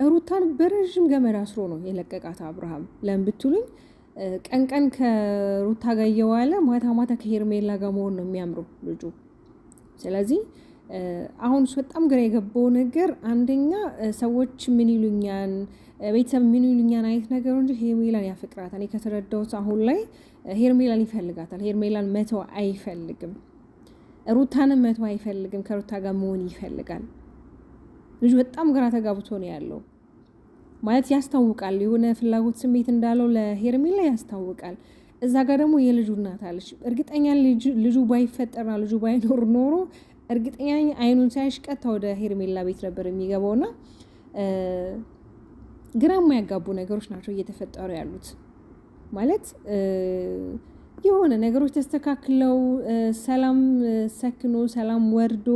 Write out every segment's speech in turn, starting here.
ሩታን በረጅም ገመድ አስሮ ነው የለቀቃት አብርሃም። ለምን ብትሉኝ ቀን ቀን ከሩታ ጋር እየዋለ ማታ ማታ ከሄርሜላ ጋር መሆን ነው የሚያምረው ልጁ። ስለዚህ አሁን በጣም ግራ የገባው ነገር አንደኛ ሰዎች ምን ይሉኛል፣ ቤተሰብ ምን ይሉኛል አይነት ነገር እንጂ ሄርሜላን ያፈቅራታል። እኔ ከተረዳሁት አሁን ላይ ሄርሜላን ይፈልጋታል። ሄርሜላን መተው አይፈልግም። ሩታንም መተው አይፈልግም። ከሩታ ጋር መሆን ይፈልጋል። ልጁ በጣም ግራ ተጋብቶ ነው ያለው። ማለት ያስታውቃል፣ የሆነ ፍላጎት ስሜት እንዳለው ለሄርሜላ ያስታውቃል። እዛ ጋር ደግሞ የልጁ እናት አለች። እርግጠኛ ልጁ ባይፈጠርና ልጁ ባይኖር ኖሮ እርግጠኛ አይኑን ሳይሽቀታ ወደ ሄርሜላ ቤት ነበር የሚገባውና ግራ የማያጋቡ ነገሮች ናቸው እየተፈጠሩ ያሉት። ማለት የሆነ ነገሮች ተስተካክለው ሰላም ሰክኖ ሰላም ወርዶ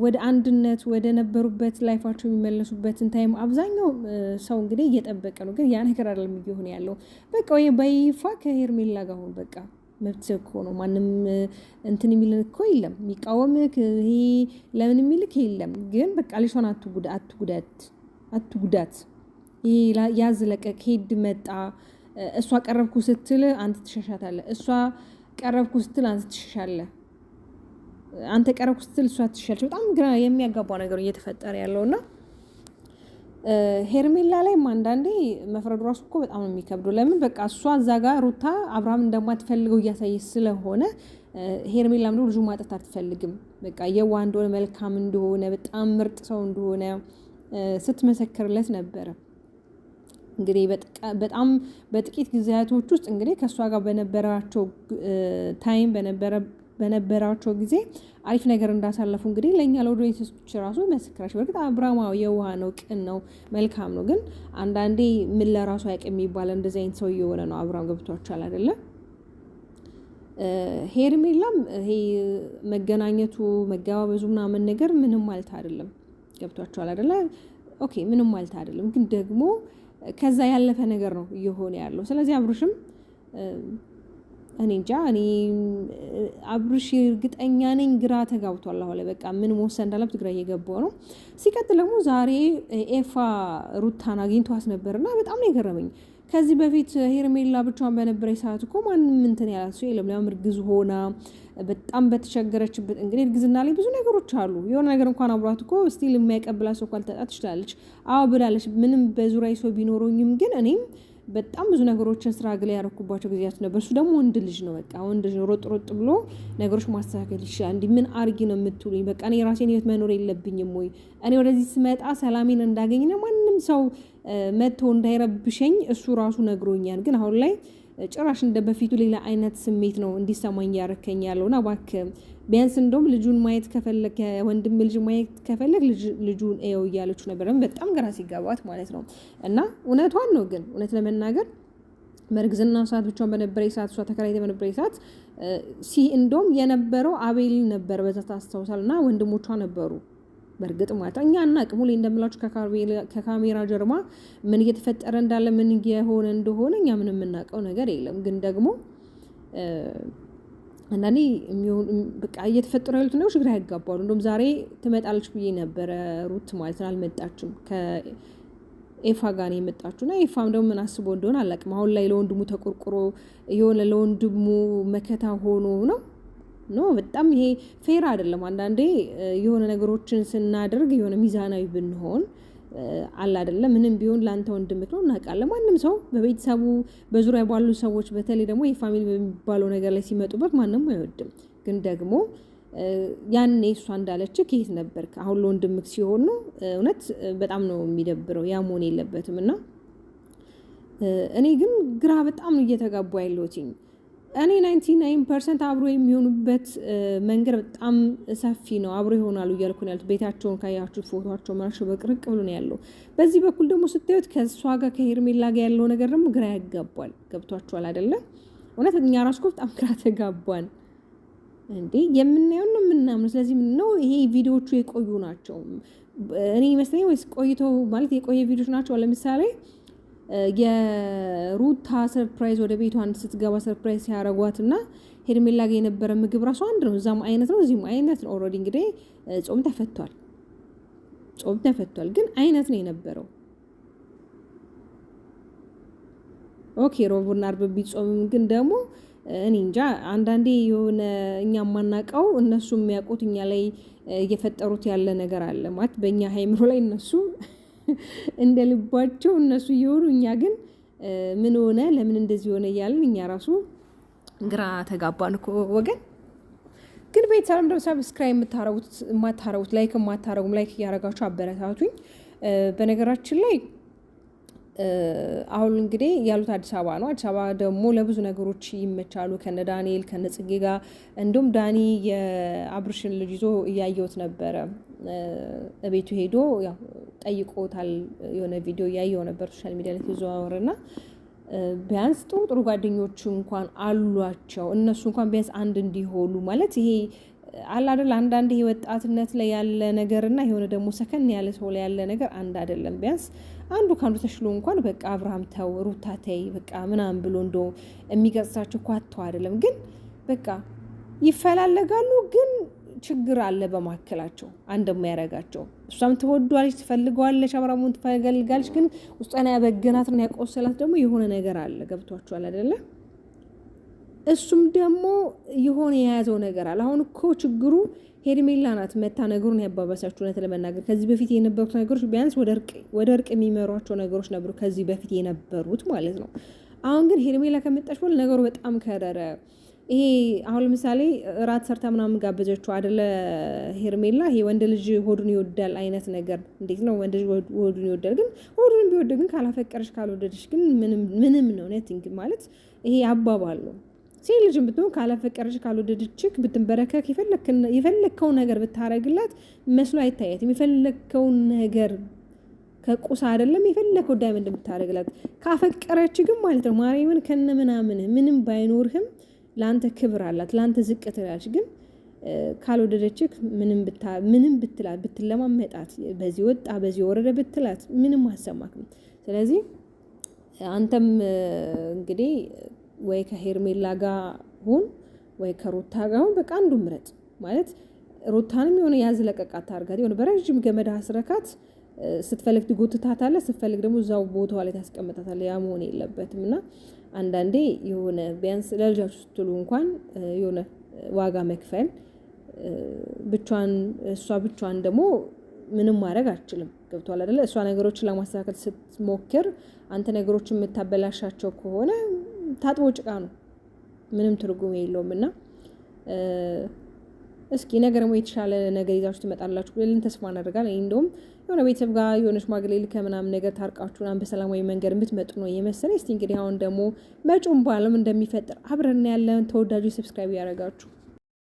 ወደ አንድነት ወደ ነበሩበት ላይፋቸው የሚመለሱበትን ታይም አብዛኛው ሰው እንግዲህ እየጠበቀ ነው። ግን ያ ነገር አይደለም እየሆነ ያለው። በቃ ወይ በይፋ ከሄርሜላ ጋር ሆነ በቃ መብት እኮ ነው። ማንም እንትን የሚልክ እኮ የለም፣ የሚቃወምክ ይሄ ለምን የሚልክ የለም። ግን በቃ ልጅቷን አትጉዳት። ይሄ ያዝ ለቀቅ ሄድ መጣ። እሷ ቀረብኩ ስትል አንተ ትሸሻታለህ፣ እሷ ቀረብኩ ስትል አንተ ትሸሻለህ፣ አንተ ቀረብኩ ስትል እሷ ትሸሻለች። በጣም ግራ የሚያጋባው ነገር እየተፈጠረ ያለውና ሄርሜላ ላይም አንዳንዴ መፍረዱ ራሱ እኮ በጣም ነው የሚከብደው። ለምን በቃ እሷ እዛ ጋር ሩታ አብርሃም እንደማትፈልገው እያሳየች ስለሆነ ሄርሜላ ምንድነው ልጁ ማጣት አትፈልግም። በቃ የዋህ እንደሆነ መልካም እንደሆነ በጣም ምርጥ ሰው እንደሆነ ስትመሰክርለት ነበረ። እንግዲህ በጣም በጥቂት ጊዜያቶች ውስጥ እንግዲህ ከእሷ ጋር በነበራቸው ታይም በነበራቸው ጊዜ አሪፍ ነገር እንዳሳለፉ እንግዲህ ለእኛ ለኦዲየንሶች ራሱ መስክራች። በእርግጥ አብርሃማዊ የዋህ ነው፣ ቅን ነው፣ መልካም ነው። ግን አንዳንዴ ምን ለራሱ አያውቅም የሚባል እንደዚህ አይነት ሰው እየሆነ ነው አብርሃም። ገብቷቸዋል አይደለ? ሄርሜላም ይሄ መገናኘቱ መገባበዙ ምናምን ነገር ምንም ማለት አይደለም። ገብቷቸዋል አይደለ? ኦኬ ምንም ማለት አይደለም። ግን ደግሞ ከዛ ያለፈ ነገር ነው እየሆነ ያለው። ስለዚህ አብርሽም እኔ እንጃ እኔ አብርሽ እርግጠኛ ነኝ ግራ ተጋብቷል። አሁን ላይ በቃ ምን መወሰን እንዳለበት ግራ እየገባው ነው። ሲቀጥል ደግሞ ዛሬ ኤፋ ሩታን አግኝቷት ነበርና በጣም ነው የገረመኝ። ከዚህ በፊት ሄርሜላ ብቻዋን በነበረች ሰዓት እኮ ማንም እንትን ያላት ሰው የለም። ለምን እርግዝ ሆና በጣም በተቸገረችበት እንግዲህ እርግዝና ላይ ብዙ ነገሮች አሉ። የሆነ ነገር እንኳን አብሯት እኮ ስቲል የሚያቀብላት ሰው ካልተጣት ትችላለች። አዎ ብላለች። ምንም በዙሪያ ሰው ቢኖረኝም ግን እኔም በጣም ብዙ ነገሮችን ስራ ግላ ያረኩባቸው ጊዜያት ነበር። እሱ ደግሞ ወንድ ልጅ ነው። በቃ ወንድ ልጅ ሮጥ ብሎ ነገሮች ማስተካከል ይችላል። እንዲህ ምን አርጊ ነው የምትሉኝ? በቃ እኔ የራሴን ህይወት መኖር የለብኝም ወይ? እኔ ወደዚህ ስመጣ ሰላሜን እንዳገኝና ማንም ሰው መጥቶ እንዳይረብሸኝ እሱ ራሱ ነግሮኛል። ግን አሁን ላይ ጭራሽ እንደ በፊቱ ሌላ አይነት ስሜት ነው እንዲሰማኝ ያረከኝ ያለውና እባክህ ቢያንስ እንደውም ልጁን ማየት ከፈለክ ወንድም ልጅ ማየት ከፈለክ ልጁን ኤው እያለችው ነበር። በጣም ግራ ሲጋባት ማለት ነው። እና እውነቷን ነው። ግን እውነት ለመናገር በእርግዝና ሰዓት ብቻውን በነበረች ሰዓት እሷ ተከራይታ በነበረች ሰዓት እንደውም የነበረው አቤል ነበር። በዛ ታስታውሳልና ወንድሞቿ ነበሩ። በእርግጥ ማለት እኛ አናውቅም። ሁሌ እንደምላችሁ ከካሜራ ጀርባ ምን እየተፈጠረ እንዳለ ምን እየሆነ እንደሆነ እኛ ምን የምናውቀው ነገር የለም። ግን ደግሞ አንዳንዴ በቃ እየተፈጠሩ ያሉት ነገሮች ግራ ያጋባሉ። እንደውም ዛሬ ትመጣለች ብዬ ነበረ ሩት ማለት ነው። አልመጣችም። ከኤፋ ጋር ነው የመጣችውና ኤፋም ደግሞ ምን አስቦ እንደሆነ አላውቅም። አሁን ላይ ለወንድሙ ተቆርቆሮ የሆነ ለወንድሙ መከታ ሆኖ ነው በጣም ይሄ ፌር አይደለም። አንዳንዴ የሆነ ነገሮችን ስናደርግ የሆነ ሚዛናዊ ብንሆን አለ አይደለም። ምንም ቢሆን ላንተ ወንድምክ ነው እናውቃለን። ማንም ሰው በቤተሰቡ በዙሪያ ባሉ ሰዎች በተለይ ደግሞ የፋሚሊ በሚባለው ነገር ላይ ሲመጡበት ማንም አይወድም። ግን ደግሞ ያኔ እሷ እንዳለች ከየት ነበርክ? አሁን ለወንድምክ ሲሆን ነው እውነት በጣም ነው የሚደብረው። ያ መሆን የለበትም። እና እኔ ግን ግራ በጣም ነው እየተጋቡ ያለሁትኝ። እኔ 99% አብሮ የሚሆኑበት መንገድ በጣም ሰፊ ነው። አብሮ ይሆናሉ እያልኩ ነው ያሉት። ቤታቸውን ካያችሁት ፎቶቸው ማርሽ በቅርቅ ብሎ ነው ያለው። በዚህ በኩል ደግሞ ስታዩት ከሷ ጋር ከሄርሜላ ጋር ያለው ነገር ደግሞ ግራ ያጋባል። ገብቷችኋል አይደለ? እውነት እኛ ራሱ በጣም ግራ ተጋባን። እንዴ የምናየው ነው የምናምነው። ስለዚህ ምን ነው ይሄ ቪዲዮቹ የቆዩ ናቸው እኔ ይመስለኝ ወይስ ቆይተው ማለት የቆየ ቪዲዮች ናቸው። ለምሳሌ የሩታ ሰርፕራይዝ ወደ ቤቷ አንድ ስትገባ ሰርፕራይዝ ሲያረጓትና ሄርሜላ ጋር የነበረ ምግብ ራሱ አንድ ነው። እዛም አይነት ነው እዚህም አይነት ነው። ኦልሬዲ እንግዲህ ጾም ተፈቷል። ግን አይነት ነው የነበረው። ኦኬ ሮብና አርብ ቢጾምም ግን ደግሞ እኔ እንጃ አንዳንዴ የሆነ እኛ የማናውቀው እነሱ የሚያውቁት እኛ ላይ እየፈጠሩት ያለ ነገር አለ ማለት በእኛ ሃይምሮ ላይ እነሱ እንደ ልባቸው እነሱ እየሆኑ እኛ ግን ምን ሆነ ለምን እንደዚህ ሆነ እያልን እኛ ራሱ ግራ ተጋባን እኮ ወገን። ግን ቤተሰብ እንደው ሰብስክራይብ የማታረጉት ላይክ የማታረጉም ላይክ እያረጋችሁ አበረታቱኝ። በነገራችን ላይ አሁን እንግዲህ ያሉት አዲስ አበባ ነው። አዲስ አበባ ደግሞ ለብዙ ነገሮች ይመቻሉ ከነ ዳንኤል ከነ ጽጌ ጋር። እንዲሁም ዳኒ የአብርሽን ልጅ ይዞ እያየሁት ነበረ ቤቱ ሄዶ ያው ጠይቆታል። የሆነ ቪዲዮ እያየሁ ነበር ሶሻል ሚዲያ ላይ ተዘዋወረና ቢያንስ ጥሩ ጓደኞቹ እንኳን አሏቸው እነሱ እንኳን ቢያንስ አንድ እንዲሆኑ ማለት ይሄ አለ አይደል አንዳንድ ይሄ ወጣትነት ላይ ያለ ነገርና የሆነ ደግሞ ሰከን ያለ ሰው ላይ ያለ ነገር አንድ አይደለም። ቢያንስ አንዱ ካንዱ ተሽሎ እንኳን በቃ አብርሃም ተው ሩታ ተይ በቃ ምናምን ብሎ እንዶ የሚገጽሳቸው እኮ አጥተው አይደለም ግን በቃ ይፈላለጋሉ ግን ችግር አለ በማከላቸው አንድ የማያረጋቸው እሷም ትወዷለች ትፈልገዋለች አብርሃሙን ትፈልጋለች ግን ውስጧን ያበገናትና ያቆሰላት ደግሞ የሆነ ነገር አለ ገብቷቸዋል አይደለ? እሱም ደግሞ የሆነ የያዘው ነገር አለ። አሁን እኮ ችግሩ ሄርሜላ ናት መታ ነገሩን ያባባሳችሁ እውነት ለመናገር ከዚህ በፊት የነበሩት ነገሮች ቢያንስ ወደ እርቅ የሚመሯቸው ነገሮች ነበሩ ከዚህ በፊት የነበሩት ማለት ነው። አሁን ግን ሄርሜላ ከመጣች በኋላ ነገሩ በጣም ከረረ። ይሄ አሁን ለምሳሌ ራት ሰርታ ምናምን ጋበዘችው አይደለ ሄርሜላ ይሄ ወንድ ልጅ ሆዱን ይወዳል አይነት ነገር እንዴት ነው ወንድ ልጅ ሆዱን ይወዳል ግን ሆዱን ቢወድ ግን ካላፈቀረሽ ካልወደደሽ ግን ምንም ነው ነቲንግ ማለት ይሄ አባባል ነው። ሴት ልጅም ብትሆን ካላፈቀረሽ ካልወደደችክ ብትንበረከክ የፈለከው ነገር ብታረግላት መስሎ አይታያትም። የፈለከው ነገር ከቁሳ አይደለም የፈለከው ዳይመንድ ብታረግላት ካፈቀረች ግን ማለት ነው ማርያምን ከነ ምንም ባይኖርህም ላንተ ክብር አላት ላንተ ዝቅ ትላለች። ግን ካልወደደችክ ምንም ብትለማመጣት በዚህ ወጣ በዚህ ወረደ ብትላት ምንም አሰማክም። ስለዚህ አንተም እንግዲህ ወይ ከሄርሜላ ጋር ሁን ወይ ከሩታ ጋር ሁን በቃ አንዱ ምረጥ ማለት ሩታንም የሆነ ያዝለቀቃት አድርጋት የሆነ በረጅም ገመድ አስረካት ስትፈልግ ትጎትታታለህ ስትፈልግ ደግሞ እዛው ቦታው ላይ ታስቀምጣታለህ። ያ መሆን የለበትም እና አንዳንዴ የሆነ ቢያንስ ለልጃችሁ ስትሉ እንኳን የሆነ ዋጋ መክፈል እሷ ብቻዋን ደግሞ ምንም ማድረግ አትችልም። ገብቷል አይደለ? እሷ ነገሮችን ለማስተካከል ስትሞክር አንተ ነገሮችን የምታበላሻቸው ከሆነ ታጥቦ ጭቃ ነው ምንም ትርጉም የለውም። እና እስኪ ነገር ደግሞ የተሻለ ነገር ይዛችሁ ትመጣላችሁ ብለን ተስፋ እናደርጋለን። እንደውም የሆነ ቤተሰብ ጋር የሆነ ሽማግሌ ልከ ምናምን ነገር ታርቃችሁን በሰላማዊ መንገድ የምትመጡ ነው የመሰለኝ። እስቲ እንግዲህ አሁን ደግሞ መጪውን በዓለም እንደሚፈጥር አብረን ያለን ተወዳጆች ሰብስክራይብ ያደርጋችሁ